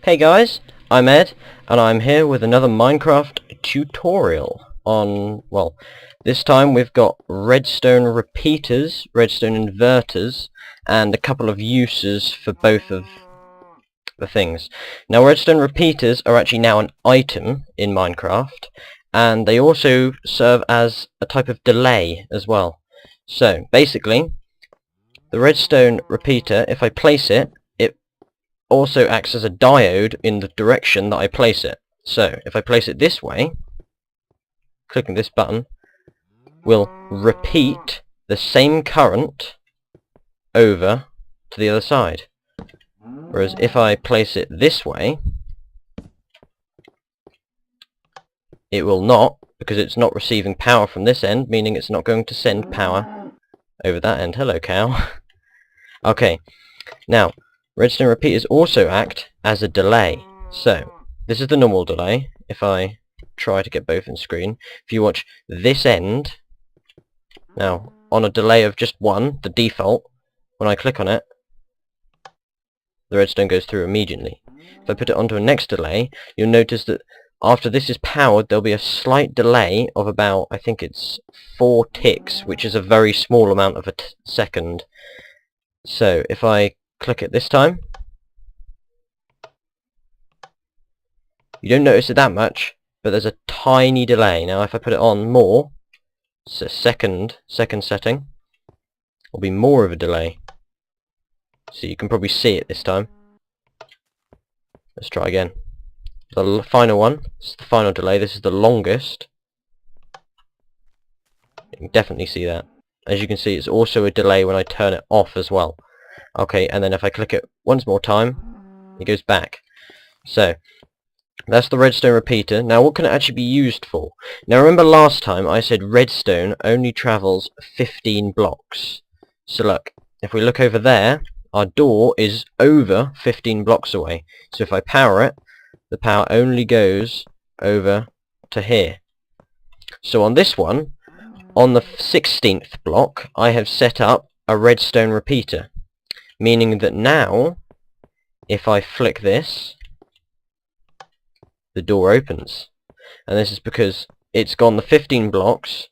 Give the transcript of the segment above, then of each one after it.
Hey guys, I'm Ed, and I'm here with another Minecraft tutorial on, well, this time we've got redstone repeaters, redstone inverters, and a couple of uses for both of the things. Now redstone repeaters are actually now an item in Minecraft, and they also serve as a type of delay as well. So, basically, the redstone repeater, if I place it, also acts as a diode in the direction that I place it. So, if I place it this way, clicking this button will repeat the same current over to the other side. Whereas if I place it this way, it will not, because it's not receiving power from this end, meaning it's not going to send power over that end. Hello, cow. Okay, now, redstone repeaters also act as a delay. So, this is the normal delay. If I try to get both in screen, if you watch this end, now, on a delay of just one, the default, when I click on it, the redstone goes through immediately. If I put it onto a next delay, you'll notice that after this is powered, there'll be a slight delay of about, I think it's 4 ticks, which is a very small amount of a second. So, if I click it this time, you don't notice it that much, but there's a tiny delay. Now if I put it on more, it's a second setting, will be more of a delay. So you can probably see it this time. Let's try again. The final one, this is the final delay, this is the longest. You can definitely see that. As you can see, it's also a delay when I turn it off as well. Okay, and then if I click it once more time, it goes back. So, that's the redstone repeater. Now what can it actually be used for? Now remember last time I said redstone only travels 15 blocks. So look, if we look over there, our door is over 15 blocks away. So if I power it, the power only goes over to here. So on this one, on the 16th block, I have set up a redstone repeater. Meaning that now, if I flick this, the door opens. And this is because it's gone the 15 blocks,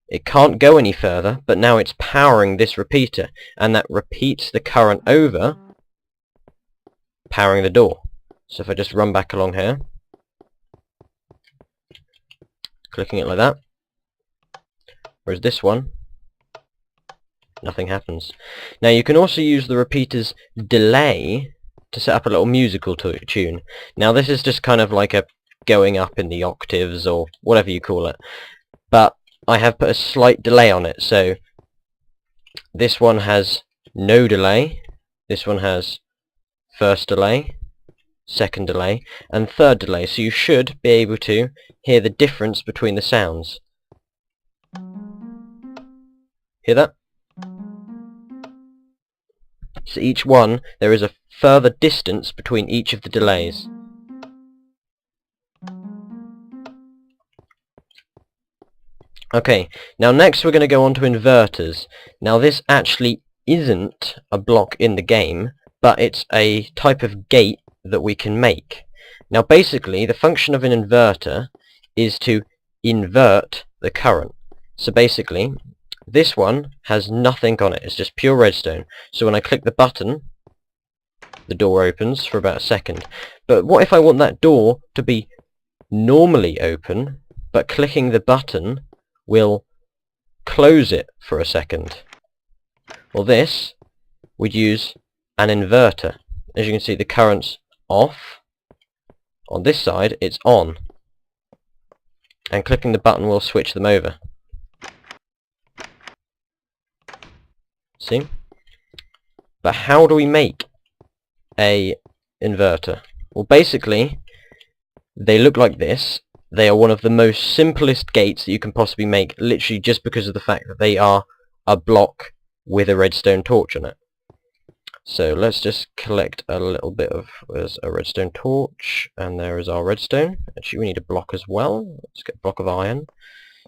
it can't go any further, but now it's powering this repeater, and that repeats the current over, powering the door. So if I just run back along here, clicking it like that, whereas this one, nothing happens. Now you can also use the repeater's delay to set up a little musical tune. Now this is just kind of like a going up in the octaves or whatever you call it. But I have put a slight delay on it, so this one has no delay, this one has first delay, second delay, and third delay, so you should be able to hear the difference between the sounds. Hear that? So each one, there is a further distance between each of the delays. Okay, now next we're going to go on to inverters. Now this actually isn't a block in the game, but it's a type of gate that we can make. Now basically, the function of an inverter is to invert the current. So basically, this one has nothing on it, it's just pure redstone. So when I click the button, the door opens for about a second. But what if I want that door to be normally open, but clicking the button will close it for a second? Well, this, we'd use an inverter. As you can see, the current's off. On this side, it's on. And clicking the button will switch them over. See? But how do we make a inverter? Well, basically, they look like this. They are one of the most simplest gates that you can possibly make, literally just because of the fact that they are a block with a redstone torch on it. So let's just collect a little bit of, there's a redstone torch, and there is our redstone. Actually, we need a block as well. Let's get a block of iron.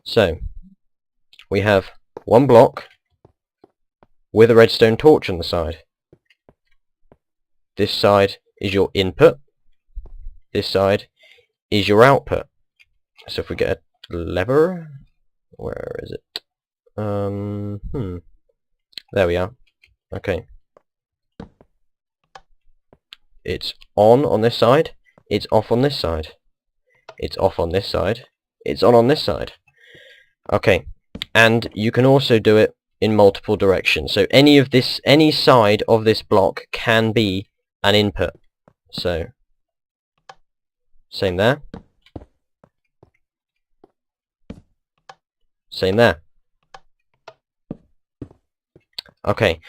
So, we have one block with a redstone torch on the side. This side is your input, this side is your output. So if we get a lever, where is it? There we are. Okay. It's on this side, it's off on this side. It's off on this side, it's on this side. Okay, and you can also do it in multiple directions. So any side of this block can be an input. So same there. Same there. Okay,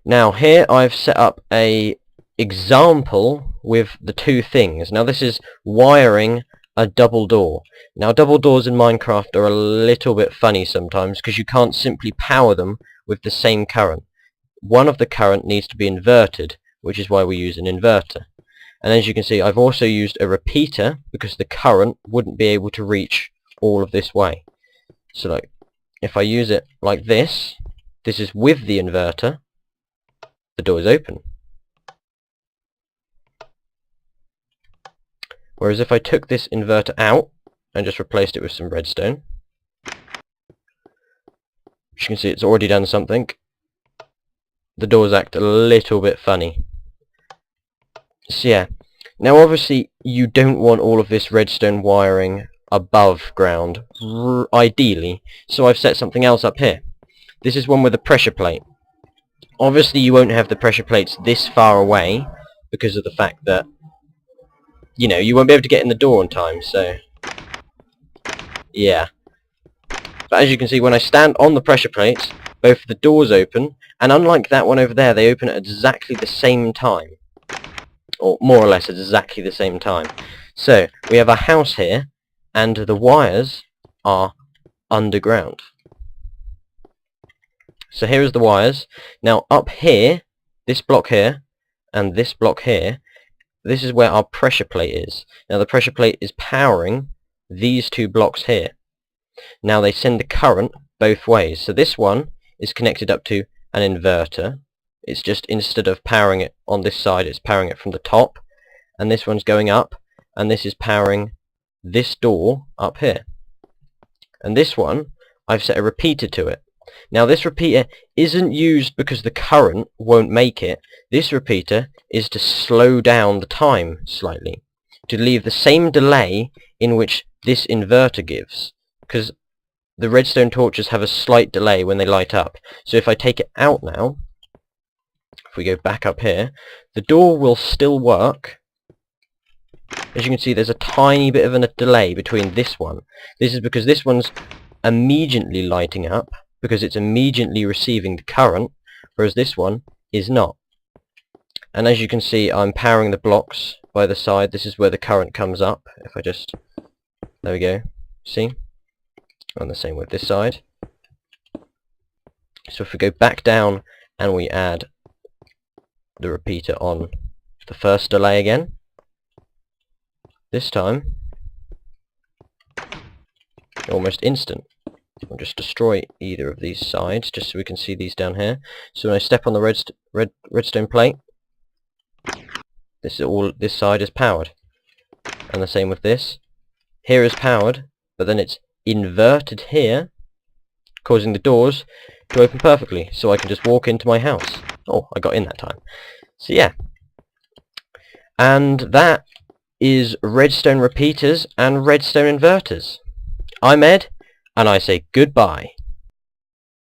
now here I've set up a example with the two things. Now this is wiring a double door. Now double doors in Minecraft are a little bit funny sometimes because you can't simply power them with the same current. One of the current needs to be inverted, which is why we use an inverter. And as you can see, I've also used a repeater because the current wouldn't be able to reach all of this way. So like, if I use it like this is with the inverter, the door is open. Whereas if I took this inverter out and just replaced it with some redstone, as you can see it's already done something. The doors act a little bit funny. So yeah, now obviously you don't want all of this redstone wiring above ground, ideally, so I've set something else up here. This is one with a pressure plate. Obviously you won't have the pressure plates this far away because of the fact that, you know, you won't be able to get in the door on time, so yeah. But as you can see, when I stand on the pressure plates, both the doors open, and unlike that one over there, they open at exactly the same time. Or more or less at exactly the same time. So, we have a house here, and the wires are underground. So here is the wires. Now up here, this block here, and this block here, this is where our pressure plate is. Now the pressure plate is powering these two blocks here. Now they send the current both ways. So this one is connected up to an inverter. It's just, instead of powering it on this side, it's powering it from the top. And this one's going up, and this is powering this door up here. And this one, I've set a repeater to it. Now this repeater isn't used because the current won't make it. This repeater is to slow down the time slightly, to leave the same delay in which this inverter gives, because the redstone torches have a slight delay when they light up. So if I take it out now, if we go back up here, the door will still work. As you can see, there's a tiny bit of a delay between this one. This is because this one's immediately lighting up, because it's immediately receiving the current, whereas this one is not. And as you can see, I'm powering the blocks by the side. This is where the current comes up. If I just, there we go, see? And the same with this side. So if we go back down and we add the repeater on the first delay again, this time, almost instant. I'll just destroy either of these sides just so we can see these down here. So when I step on the redstone plate, this side is powered. And the same with this. Here is powered, but then it's inverted here, causing the doors to open perfectly, so I can just walk into my house. Oh, I got in that time. So yeah. And that is redstone repeaters and redstone inverters. I'm Ed, and I say goodbye.